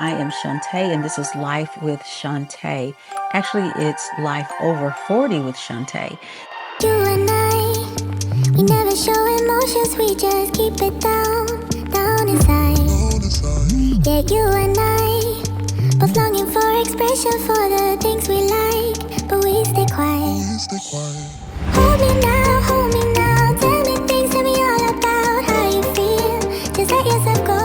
I am Shantae, and this is Life with Shantae. Actually, it's Life Over 40 with Shantae. You and I, we never show emotions, we just keep it down inside. Yeah, you and I, both longing for expression for the things we like, but we stay quiet. Hold me now, tell me things, tell me all about how you feel. Just let yourself go.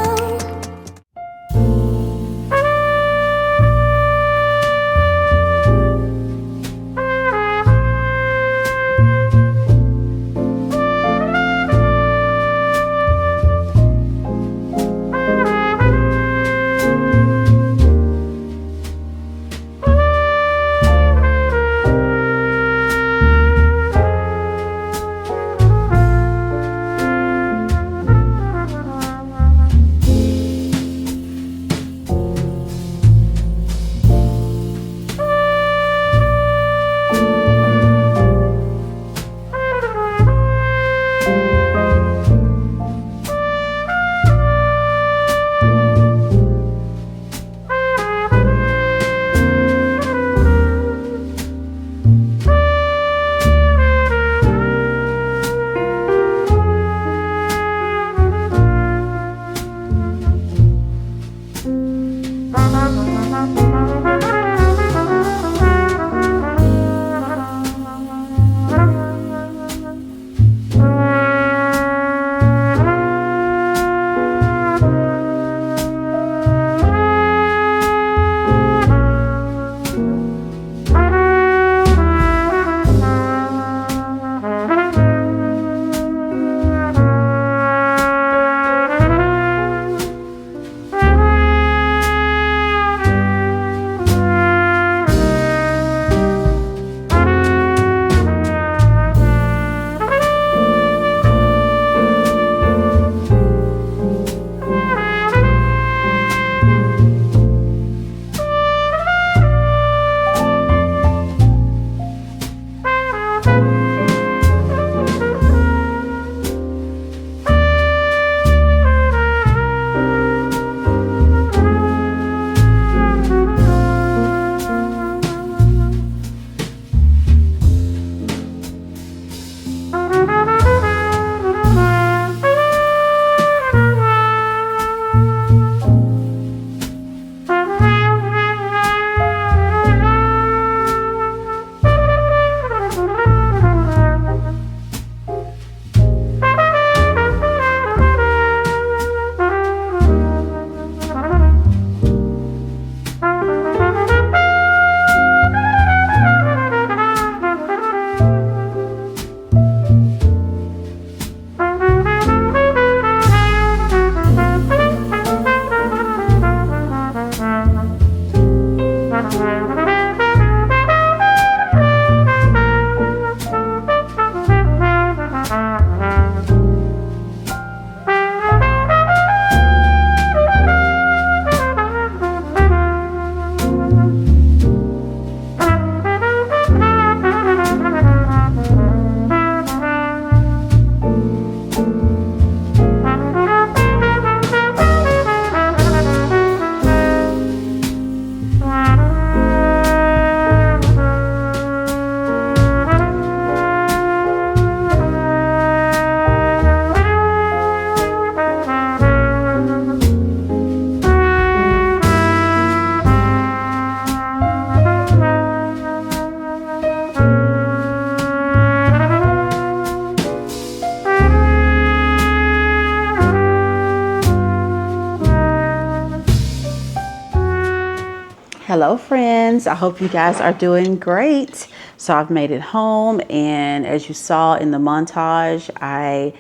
Hello friends, I hope you guys are doing great. So I've made it home, and as you saw in the montage, I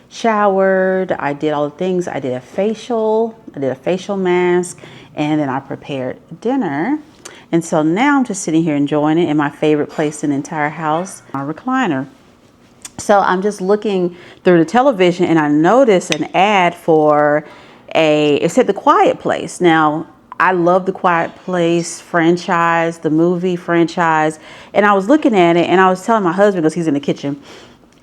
showered, I did all the things. I did a facial mask, and then I prepared dinner. And so now I'm just sitting here enjoying it in my favorite place in the entire house, my recliner. So I'm just looking through the television, and I noticed an ad for it said The Quiet Place. Now, I love The Quiet Place franchise, the movie franchise. And I was looking at it, and I was telling my husband, because he's in the kitchen,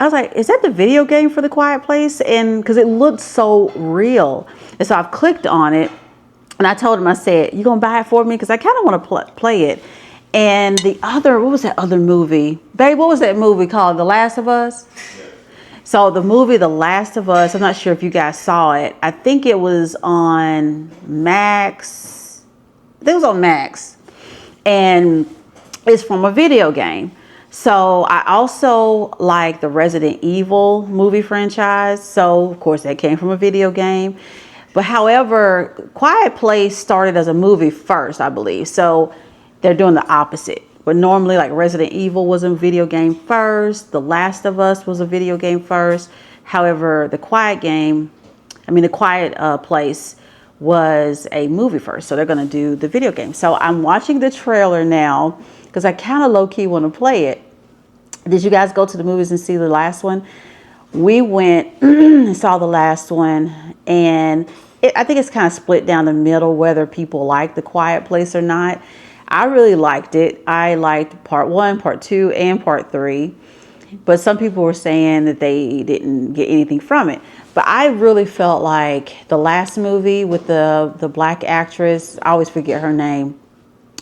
I was like, is that the video game for The Quiet Place? And because it looked so real. And so I've clicked on it, And I told him, I said, you gonna buy it for me? Because I kind of want to play it. And the other, what was that other movie? Babe, what was that movie called? The Last of Us? Yeah. So the movie The Last of Us, I'm not sure if you guys saw it. I think it was on Max. I think it was on Max. And it's from a video game. So I also like the Resident Evil movie franchise. So of course that came from a video game. But however, Quiet Place started as a movie first, I believe. So they're doing the opposite. But normally, like Resident Evil was a video game first. The Last of Us was a video game first. However, the Quiet Place was a movie first. So they're going to do the video game. So I'm watching the trailer now because I kind of low-key want to play it. Did you guys go to the movies and see the last one? We went and saw the last one, and I think it's kind of split down the middle whether people like The Quiet Place or not. I really liked it. I liked part 1, part 2, and part 3. But some people were saying that they didn't get anything from it. But I really felt like the last movie with the black actress, I always forget her name,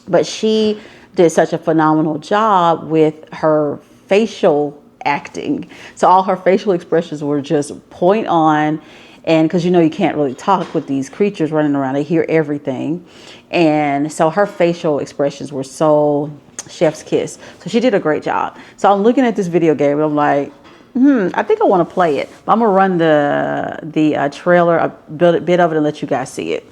but she did such a phenomenal job with her facial acting. So all her facial expressions were just point on. And because you can't really talk with these creatures running around, they hear everything. And so her facial expressions were so chef's kiss. So she did a great job. So I'm looking at this video game and I'm like, I think I want to play it. But I'm gonna run the trailer, a bit of it, and let you guys see it.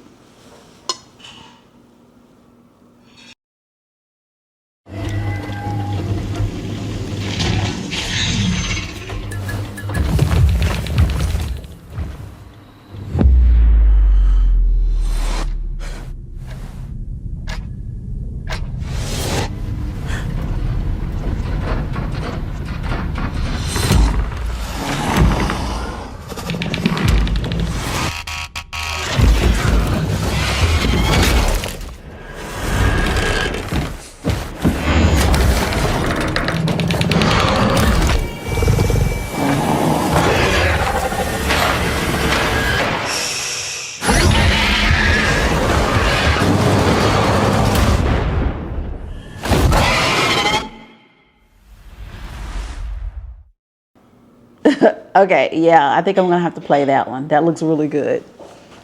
Okay, yeah, I think I'm gonna have to play that one. That looks really good.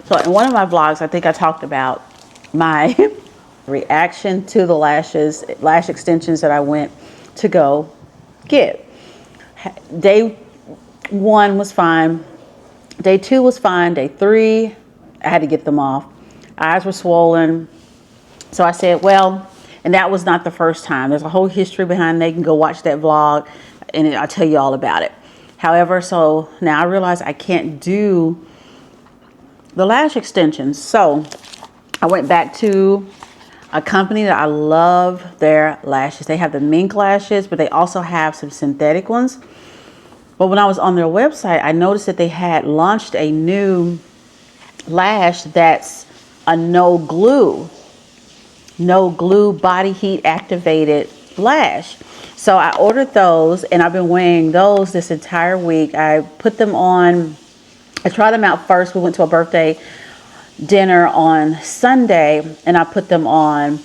So in one of my vlogs, I think I talked about my reaction to the lash extensions that I went to go get. Day 1 was fine. Day 2 was fine. Day 3, I had to get them off. Eyes were swollen. So I said, well, and that was not the first time. There's a whole history behind it. You can go watch that vlog and I'll tell you all about it. However, so now I realize I can't do the lash extensions. So I went back to a company that I love their lashes. They have the mink lashes, but they also have some synthetic ones. But when I was on their website, I noticed that they had launched a new lash that's a no glue body heat activated lash. So I ordered those and I've been wearing those this entire week. I put them on, I tried them out first. We went to a birthday dinner on Sunday and I put them on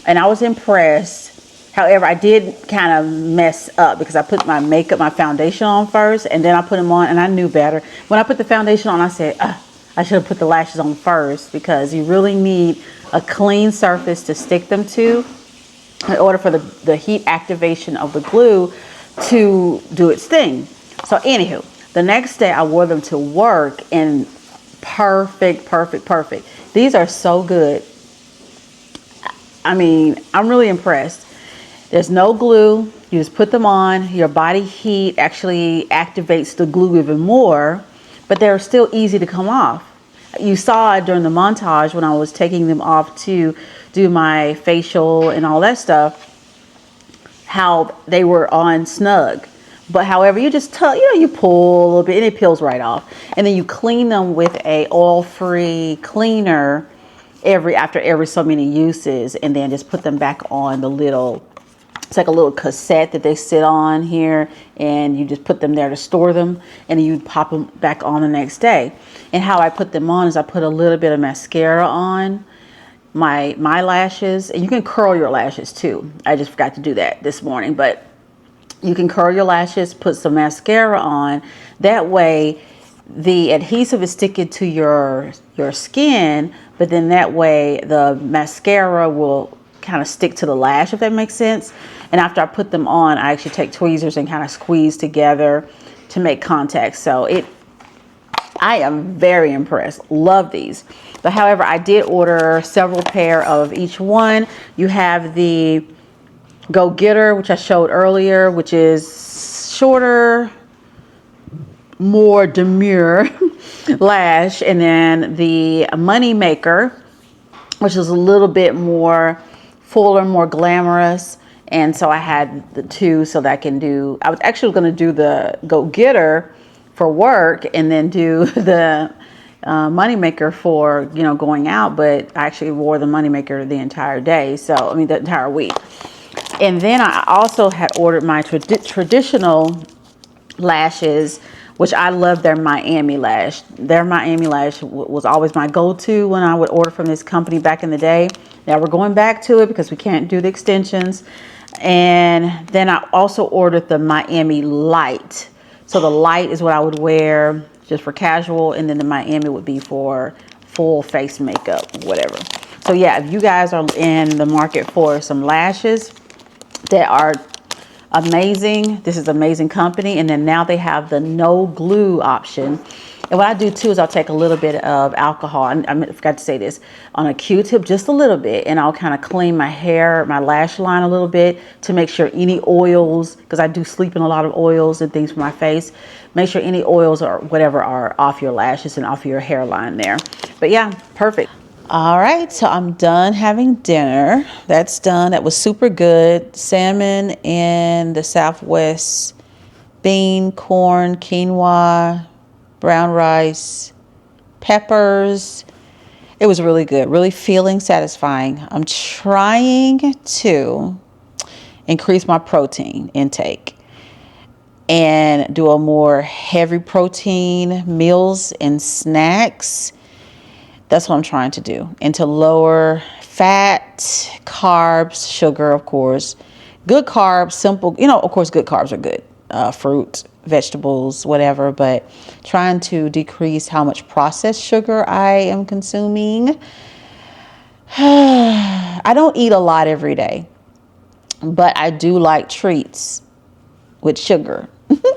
and I was impressed. However, I did kind of mess up because I put my foundation on first and then I put them on and I knew better. When I put the foundation on, I said, I should have put the lashes on first because you really need a clean surface to stick them to in order for the heat activation of the glue to do its thing. So anywho, the next day I wore them to work and perfect. These are so good. I mean, I'm really impressed. There's no glue. You just put them on. Your body heat actually activates the glue even more, but they're still easy to come off. You saw it during the montage when I was taking them off to do my facial and all that stuff, how they were on snug. But however, you just you pull a little bit and it peels right off. And then you clean them with a oil-free cleaner after every so many uses, and then just put them back on the little, it's like a little cassette that they sit on here, and you just put them there to store them, and then you pop them back on the next day. And how I put them on is I put a little bit of mascara on, my lashes, and you can curl your lashes too. I just forgot to do that this morning, but you can curl your lashes, put some mascara on. That way the adhesive is sticking to your skin, but then that way the mascara will kind of stick to the lash, if that makes sense. And after I put them on, I actually take tweezers and kind of squeeze together to make contact. So I am very impressed. Love these. But however, I did order several pair of each one. You have the Go Getter, which I showed earlier, which is shorter, more demure lash, and then the Money Maker, which is a little bit more fuller, more glamorous. And so I had the two so that I can do, I was actually going to do the Go Getter for work and then do the Money Maker for, you know, going out, but I actually wore the Money Maker the entire day. So, I mean, the entire week. And then I also had ordered my traditional lashes, which I love their Miami Lash. Their Miami Lash was always my go-to when I would order from this company back in the day. Now we're going back to it because we can't do the extensions. And then I also ordered the Miami Light. So the light is what I would wear just for casual, and then the Miami would be for full face makeup, whatever. So yeah, if you guys are in the market for some lashes that are amazing, this is an amazing company. And then now they have the no glue option. And what I do too is I'll take a little bit of alcohol, I forgot to say this, on a Q-tip, just a little bit, and I'll kind of clean my hair, my lash line a little bit to make sure any oils, because I do sleep in a lot of oils and things for my face, make sure any oils or whatever are off your lashes and off your hairline there. But yeah, perfect. All right, so I'm done having dinner. That's done. That was super good. Salmon in the Southwest, bean, corn, quinoa, brown rice, peppers. It was really good, really feeling satisfying. I'm trying to increase my protein intake and do a more heavy protein meals and snacks. That's what I'm trying to do. And to lower fat, carbs, sugar, of course. Good carbs, simple, you know, of course, good carbs are good. Fruit, vegetables, whatever, but trying to decrease how much processed sugar I am consuming. I don't eat a lot every day, but I do like treats with sugar.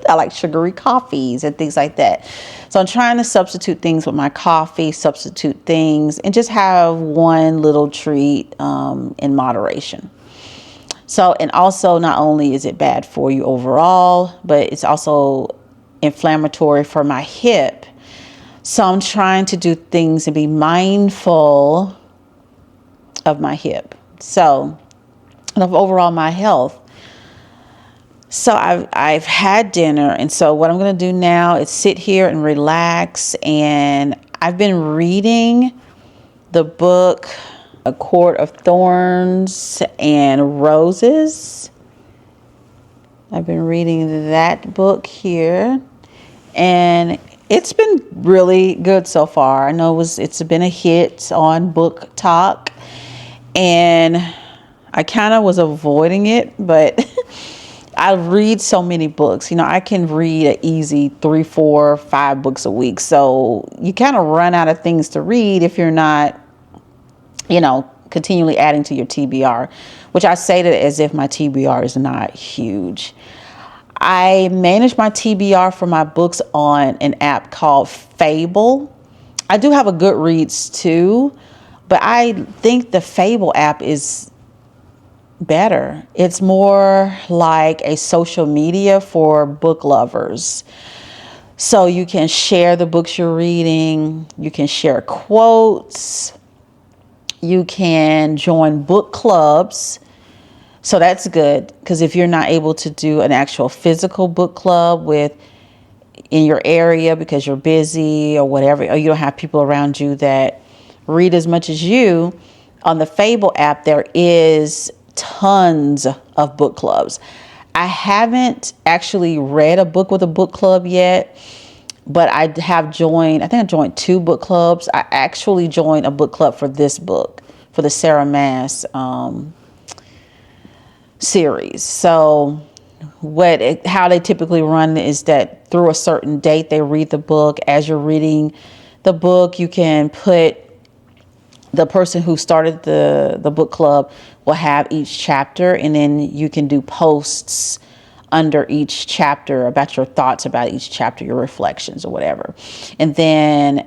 I like sugary coffees and things like that. So I'm trying to substitute things with my coffee, substitute things, and just have one little treat in moderation. So, and also not only is it bad for you overall, but it's also inflammatory for my hip. So I'm trying to do things and be mindful of my hip. So, of overall my health. So I've had dinner, and so what I'm going to do now is sit here and relax. And I've been reading the book A Court of Thorns and Roses. I've been reading that book here, and it's been really good so far. I know it's been a hit on Book Talk, and I kind of was avoiding it, but I read so many books. You know, I can read an easy 3, 4, 5 books a week. So you kind of run out of things to read if you're not, you know, continually adding to your TBR, which I say that as if my TBR is not huge. I manage my TBR for my books on an app called Fable. I do have a Goodreads too, but I think the Fable app is better. It's more like a social media for book lovers. So you can share the books you're reading. You can share quotes. You can join book clubs. So that's good, because if you're not able to do an actual physical book club in your area because you're busy or whatever, or you don't have people around you that read as much as you, on the Fable app there is tons of book clubs. I haven't actually read a book with a book club yet, but I think I joined 2 book clubs. I actually joined a book club for this book, for the Sarah Maas series. So how they typically run is that through a certain date, they read the book. As you're reading the book, you can put the person who started the book club will have each chapter, and then you can do posts under each chapter about your thoughts about each chapter, your reflections or whatever. And then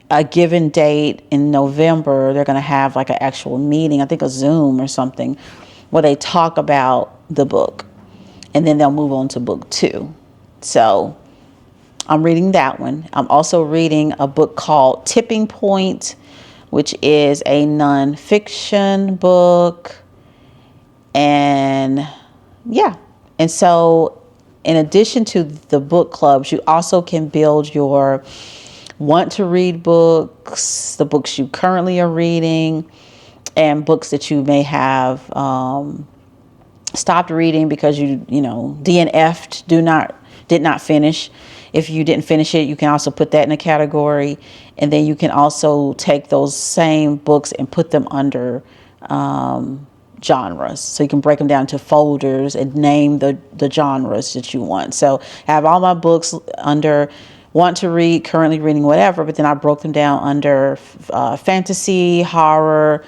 a given date in November, they're going to have like an actual meeting, I think a Zoom or something, where they talk about the book, and then they'll move on to book 2. So I'm reading that one. I'm also reading a book called Tipping Point, which is a nonfiction book. And yeah. And so in addition to the book clubs, you also can build your want to read books, the books you currently are reading, and books that you may have stopped reading because you DNF'd, did not finish. If you didn't finish it, you can also put that in a category. And then you can also take those same books and put them under genres. So you can break them down to folders and name the genres that you want. So I have all my books under want to read, currently reading, whatever, but then I broke them down under fantasy, horror,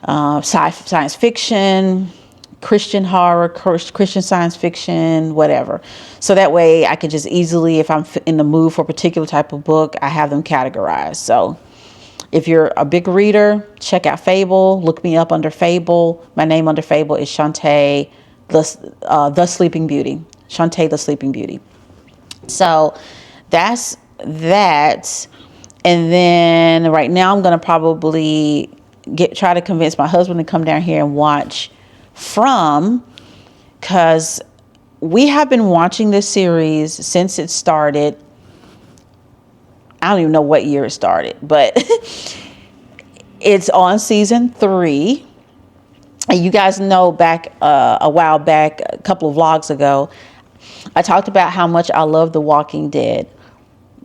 science fiction, Christian horror, Christian science fiction, whatever. So that way I can just easily, if I'm in the mood for a particular type of book, I have them categorized. So if you're a big reader, check out Fable. Look me up under Fable. My name under Fable is Shantae, the Sleeping Beauty. Shantae, the Sleeping Beauty. So that's that. And then right now I'm going to probably try to convince my husband to come down here and watch From, because we have been watching this series since it started. I don't even know what year it started, but it's on season 3. And you guys know back a while back, a couple of vlogs ago, I talked about how much I love The Walking Dead.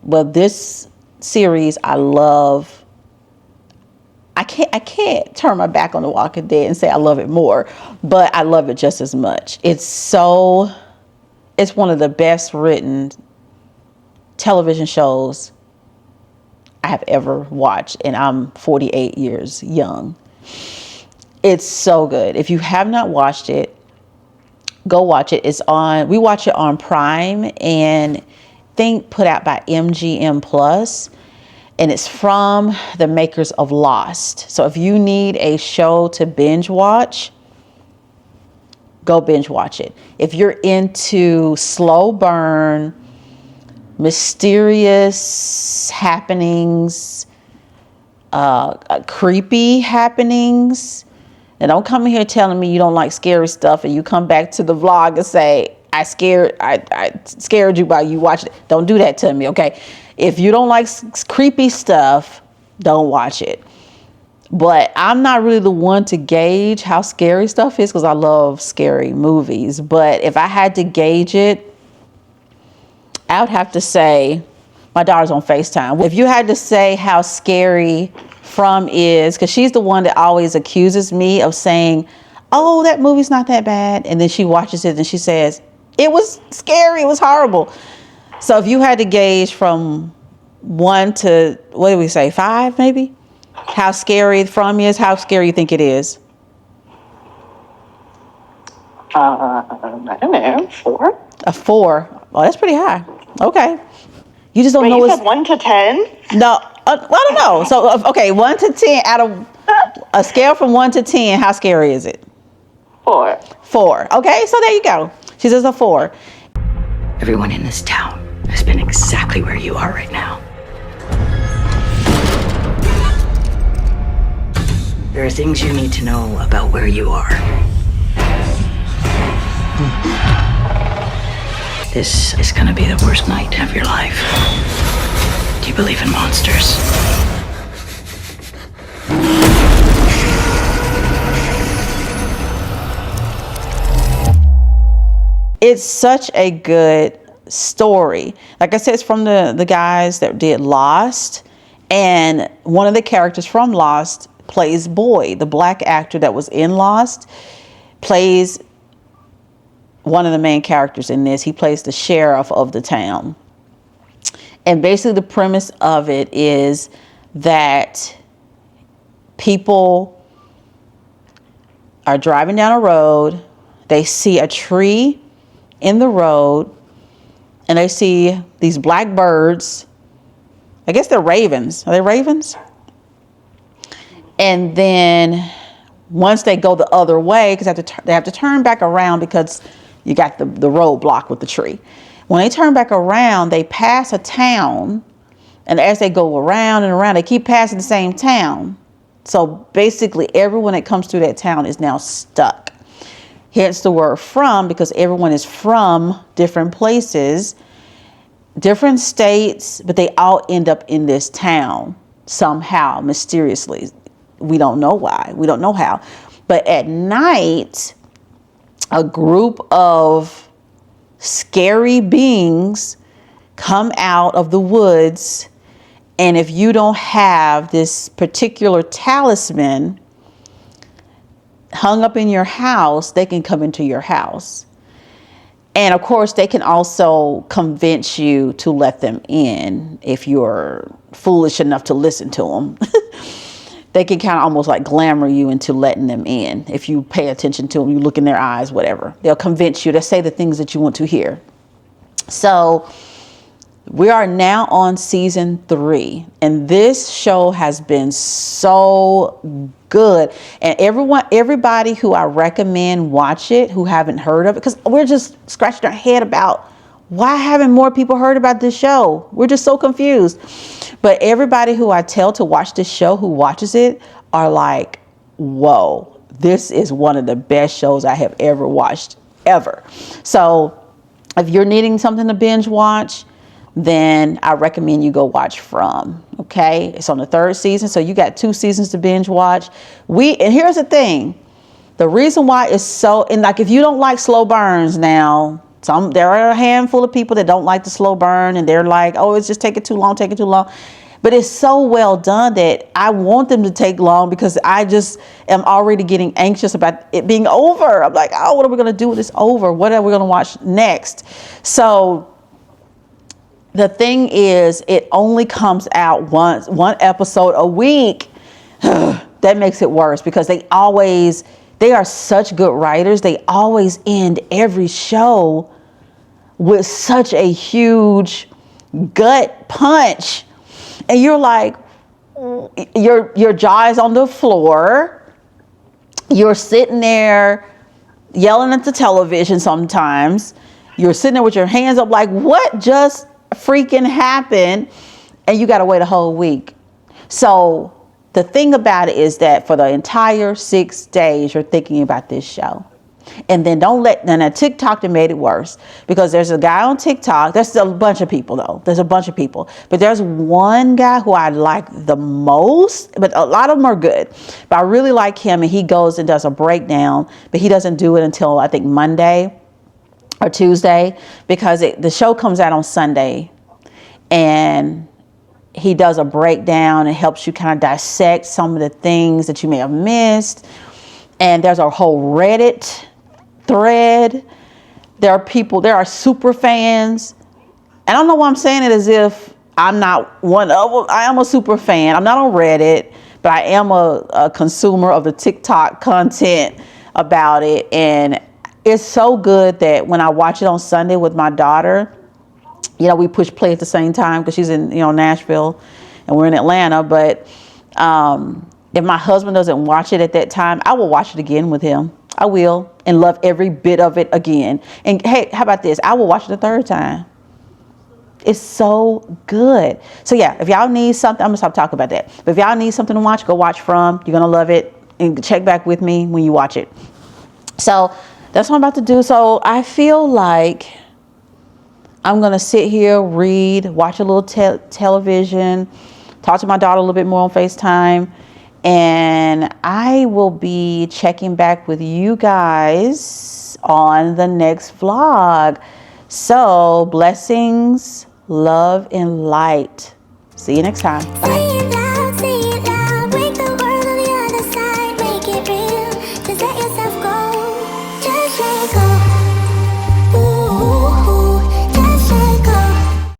Well, this series I love. I can't turn my back on The Walking Dead and say I love it more, but I love it just as much. It's one of the best written television shows I have ever watched, and I'm 48 years young. It's so good. If you have not watched it, go watch it. We watch it on Prime, and put out by MGM Plus. And it's from the makers of Lost. So if you need a show to binge watch, go binge watch it. If you're into slow burn, mysterious happenings, creepy happenings, and don't come in here telling me you don't like scary stuff and you come back to the vlog and say, I scared you by you watching it. Don't do that to me, okay? If you don't like creepy stuff, don't watch it. But I'm not really the one to gauge how scary stuff is, because I love scary movies. But if I had to gauge it, I would have to say, my daughter's on FaceTime. If you had to say how scary From is, because she's the one that always accuses me of saying, oh, that movie's not that bad. And then she watches it and she says, it was scary, it was horrible. So if you had to gauge from 1 to, what did we say, 5 maybe? How scary From is, how scary you think it is? I don't know, 4? A 4. Oh, that's pretty high. Okay. You just don't Wait, know. you said 1 to 10? No, I don't know. So, okay, 1 to 10, out of a scale from 1 to 10, how scary is it? 4. 4. Okay, so there you go. She says a 4. Everyone in this town has been exactly where you are right now. There are things you need to know about where you are. This is gonna be the worst night of your life. Do you believe in monsters? It's such a good story. Like I said, it's from the guys that did Lost. And one of the characters from Lost plays Boyd. The black actor that was in Lost plays one of the main characters in this. He plays the sheriff of the town. And basically the premise of it is that people are driving down a road. They see a tree in the road, and they see these black birds. I guess they're ravens. Are they ravens? And then once they go the other way, because they have to turn back around because you got the road blocked with the tree. When they turn back around, they pass a town, and as they go around and around, they keep passing the same town. So basically, everyone that comes through that town is now stuck. Hence the word from, because everyone is from different places, different states, but they all end up in this town somehow, mysteriously. We don't know why. We don't know how. But at night, a group of scary beings come out of the woods. And if you don't have this particular talisman hung up in your house, they can come into your house. And of course, they can also convince you to let them in if you're foolish enough to listen to them. They can kind of almost like glamour you into letting them in. If you pay attention to them, you look in their eyes, whatever. They'll convince you to say the things that you want to hear. So we are now on season 3, and this show has been so good. And everybody who I recommend watch it, who haven't heard of it, because we're just scratching our head about why haven't more people heard about this show? We're just so confused. But everybody who I tell to watch this show, who watches it, are like, whoa, this is one of the best shows I have ever watched, ever. So if you're needing something to binge watch, then I recommend you go watch From. Okay, it's on the 3rd season, so you got 2 seasons to binge watch. And here's the thing, the reason why it's so, and like if you don't like slow burns now, there are a handful of people that don't like the slow burn, and they're like, oh, it's just taking too long. But it's so well done that I want them to take long, because I just am already getting anxious about it being over. I'm like, oh, what are we going to do with this over? What are we going to watch next? So the thing is, it only comes out one episode a week. That makes it worse, because they are such good writers. They always end every show with such a huge gut punch. And you're like, your jaw is on the floor. You're sitting there yelling at the television sometimes. You're sitting there with your hands up like, what just freaking happened? And you got to wait a whole week. So the thing about it is that for the entire 6 days, you're thinking about this show. And then TikTok that made it worse, because there's a guy on TikTok. There's a bunch of people though. There's a bunch of people, but there's one guy who I like the most, but a lot of them are good, but I really like him. And he goes and does a breakdown, but he doesn't do it until I think Monday or Tuesday, because the show comes out on Sunday, and he does a breakdown and helps you kind of dissect some of the things that you may have missed. And there's a whole Reddit thread. There are super fans. And I don't know why I'm saying it as if I'm not one of them. I am a super fan. I'm not on Reddit, but I am a consumer of the TikTok content about it. And it's so good that when I watch it on Sunday with my daughter, we push play at the same time, because she's in, Nashville and we're in Atlanta. But if my husband doesn't watch it at that time, I will watch it again with him. I will, and love every bit of it again. And hey, how about this? I will watch it a 3rd time. It's so good. So yeah, if y'all need something, I'm gonna stop talking about that. But if y'all need something to watch, go watch From. You're gonna love it, and check back with me when you watch it. So that's what I'm about to do. So I feel like I'm gonna sit here, read, watch a little television, talk to my daughter a little bit more on FaceTime. And I will be checking back with you guys on the next vlog. So blessings, love, and light. See you next time. Bye.